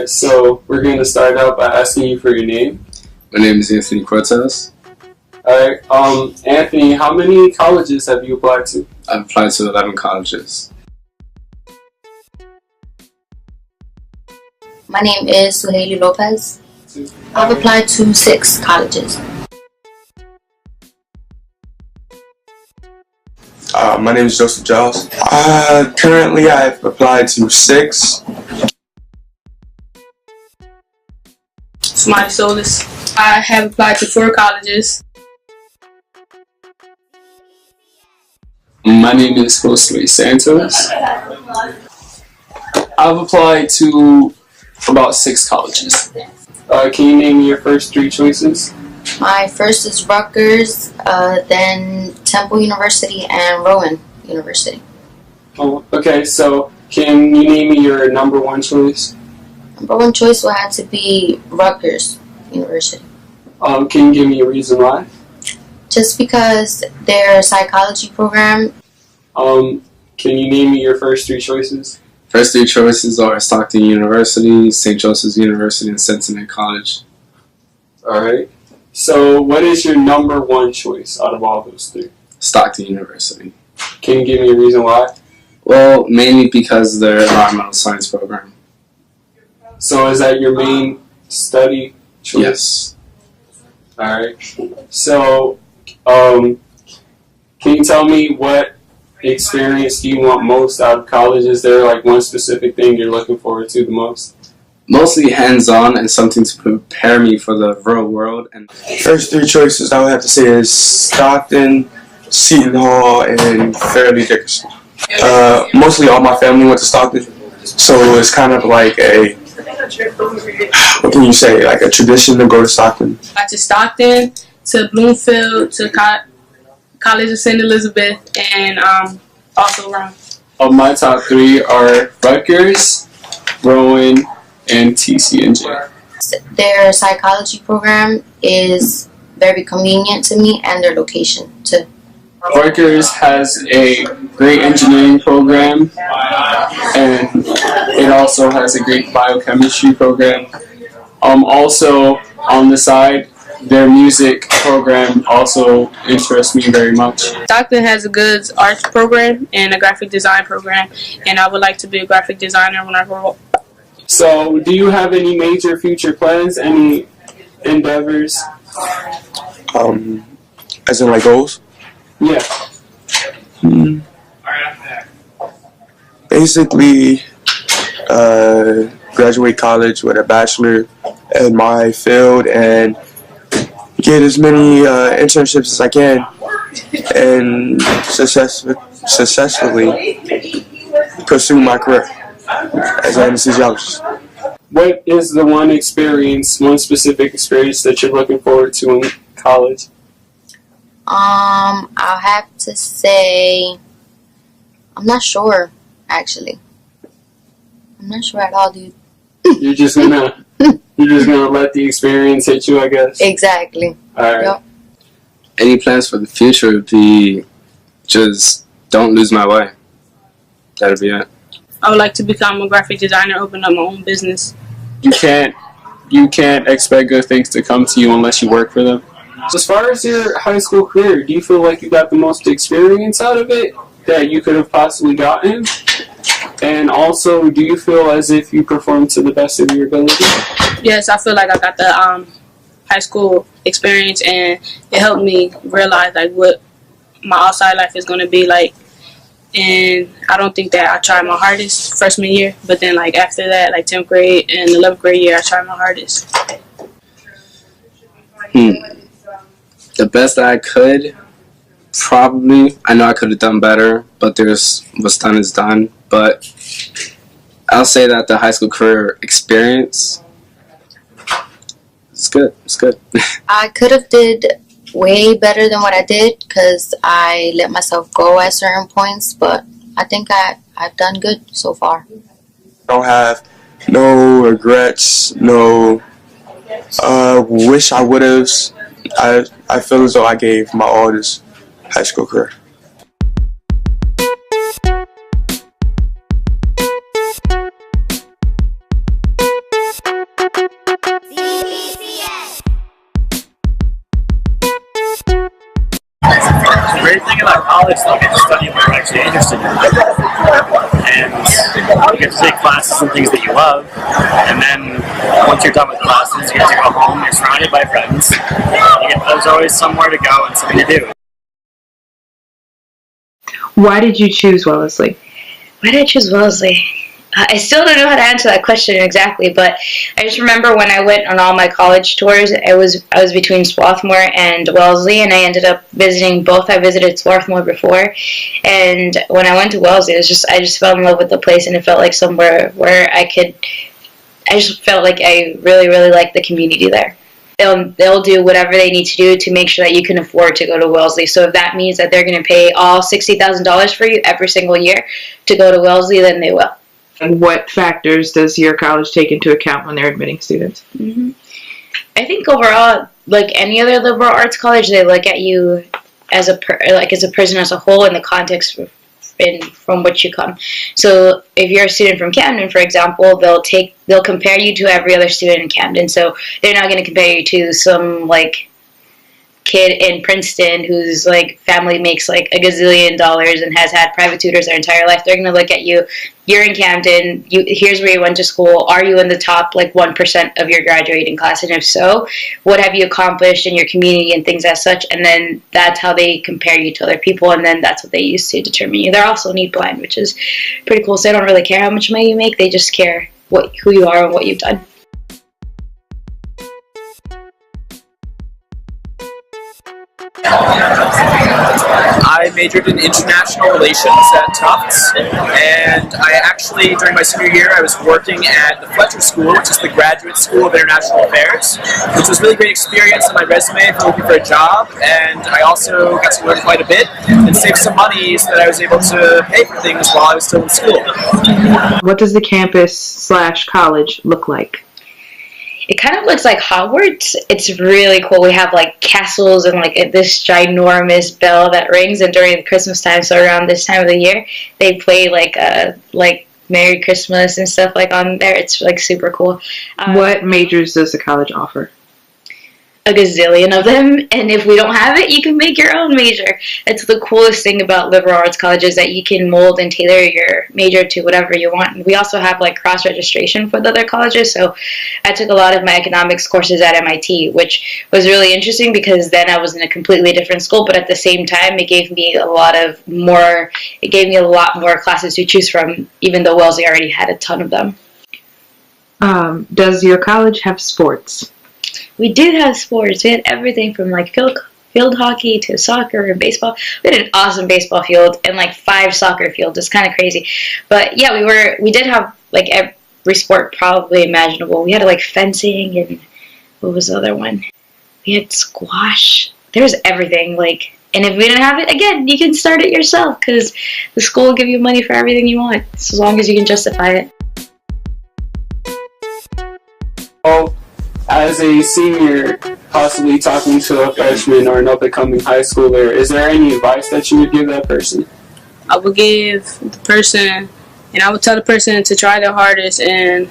Alright, so we're going to start out by asking you for your name. My name is Anthony Cortez. Alright, Anthony, how many colleges have you applied to? I've applied to 11 colleges. My name is Suhaili Lopez. I've applied to 6 colleges. My name is Joseph Giles. Currently, I've applied to 6. Smiley Solis. I have applied to 4 colleges. My name is Josue Santos. I've applied to about 6 colleges. Can you name your first 3 choices? My first is Rutgers, then Temple University, and Rowan University. Oh, okay, so can you name me your number 1 choice? Number 1 choice will have to be Rutgers University. Can you give me a reason why? Just because their psychology program. Can you name me your first 3 choices? First 3 choices are Stockton University, St. Joseph's University, and Cincinnati College. Alright. So what is your number 1 choice out of all those 3? Stockton University. Can you give me a reason why? Well, mainly because of their environmental science program. So is that your main study choice? Yes. Alright. So, can you tell me what experience do you want most out of college? Is there like one specific thing you're looking forward to the most? Mostly hands-on and something to prepare me for the real world. And First 3 choices I would have to say is Stockton, Seton Hall, and Fairleigh Dickinson. Mostly all my family went to Stockton, so it's kind of like what can you say, like a tradition to go to Stockton. I to Stockton, to Bloomfield, to College of St. Elizabeth, and also Rowan. My top 3 are Rutgers, Rowan, and TCNJ. Their psychology program is very convenient to me, and their location too. Rutgers has a great engineering program, and it also has a great biochemistry program. Also, on the side, their music program also interests me very much. Stockton has a good arts program and a graphic design program, and I would like to be a graphic designer when I grow up. So, do you have any major future plans, any endeavors? As in like goals? Yeah. Basically, graduate college with a bachelor in my field and get as many internships as I can and successfully pursue my career as an anesthesiologist. What is the one specific experience that you're looking forward to in college? I'll have to say, I'm not sure, actually. I'm not sure at all, dude. You're just gonna let the experience hit you, I guess. Exactly. Alright. Yep. any plans for the future would be just don't lose my way. That'd be it. I would like to become a graphic designer, open up my own business. You can't expect good things to come to you unless you work for them. As far as your high school career, do you feel like you got the most experience out of it that you could have possibly gotten? And also, do you feel as if you performed to the best of your ability? Yes, I feel like I got the high school experience, and it helped me realize like what my outside life is going to be like. And I don't think that I tried my hardest freshman year, but then like after that, like 10th grade and 11th grade year, I tried my hardest. The best that I could, probably. I know I could have done better, but there's what's done is done. But I'll say that the high school career experience is good. It's good. I could have did way better than what I did because I let myself go at certain points, but I think I've done good so far. I don't have no regrets, no wish I would have. I feel as though I gave my all this high school career. about college, though, you get to study what you're actually interested in. And you get to take classes and things that you love. And then once you're done with classes, you get to go home, you're surrounded by friends. There's always somewhere to go and something to do. Why did you choose Wellesley? Why did I choose Wellesley? I still don't know how to answer that question exactly, but I just remember when I went on all my college tours, I was between Swarthmore and Wellesley, and I ended up visiting both. I visited Swarthmore before, and when I went to Wellesley, I just fell in love with the place, and it felt like somewhere where I just felt like I really, really liked the community there. They'll do whatever they need to do to make sure that you can afford to go to Wellesley. So if that means that they're going to pay all $60,000 for you every single year to go to Wellesley, then they will. And what factors does your college take into account when they're admitting students? Mm-hmm. I think overall, like any other liberal arts college, they look at you as a person as a whole in the context from which you come. So if you're a student from Camden, for example, they'll compare you to every other student in Camden. So they're not going to compare you to some like kid in Princeton whose like family makes like $1 gazillion and has had private tutors their entire life. They're going to look at you. You're in Camden. Here's where you went to school. Are you in the top like 1% of your graduating class? And if so, what have you accomplished in your community and things as such? And then that's how they compare you to other people. And then that's what they use to determine you. They're also need blind, which is pretty cool. So they don't really care how much money you make. They just care who you are and what you've done. I majored in international relations at Tufts, and I actually, during my senior year, I was working at the Fletcher School, which is the Graduate School of International Affairs, which was a really great experience on my resume for looking for a job, and I also got to learn quite a bit and save some money so that I was able to pay for things while I was still in school. What does the campus/college look like? It kind of looks like Hogwarts. It's really cool. We have like castles and like this ginormous bell that rings. And during Christmas time, so around this time of the year, they play like Merry Christmas and stuff like on there. It's like super cool. What majors does the college offer? A gazillion of them, and if we don't have it, you can make your own major. It's the coolest thing about liberal arts colleges, that you can mold and tailor your major to whatever you want. And we also have like cross-registration for the other colleges, so I took a lot of my economics courses at MIT, which was really interesting because then I was in a completely different school, but at the same time it gave me a lot more classes to choose from, even though Wellesley already had a ton of them. Does your college have sports? We did have sports. We had everything from like field hockey to soccer and baseball. We had an awesome baseball field and like 5 soccer fields. It's kind of crazy. But yeah, we did have like every sport probably imaginable. We had like fencing and what was the other one? We had squash. There was everything. Like, and if we didn't have it, again, you can start it yourself because the school will give you money for everything you want, as long as you can justify it. Oh. As a senior, possibly talking to a freshman or an up-and-coming high schooler, is there any advice that you would give that person? I would give the person, and I would tell the person to try their hardest and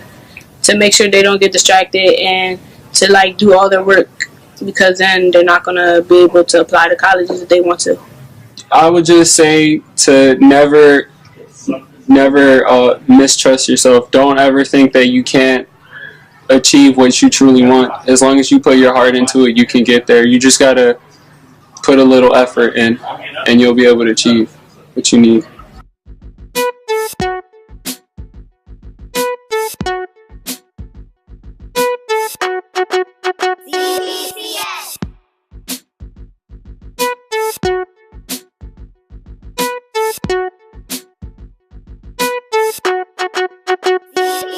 to make sure they don't get distracted and to like do all their work, because then they're not going to be able to apply to colleges if they want to. I would just say to never mistrust yourself. Don't ever think that you can't achieve what you truly want. As long as you put your heart into it, you can get there. You just gotta put a little effort in, and you'll be able to achieve what you need.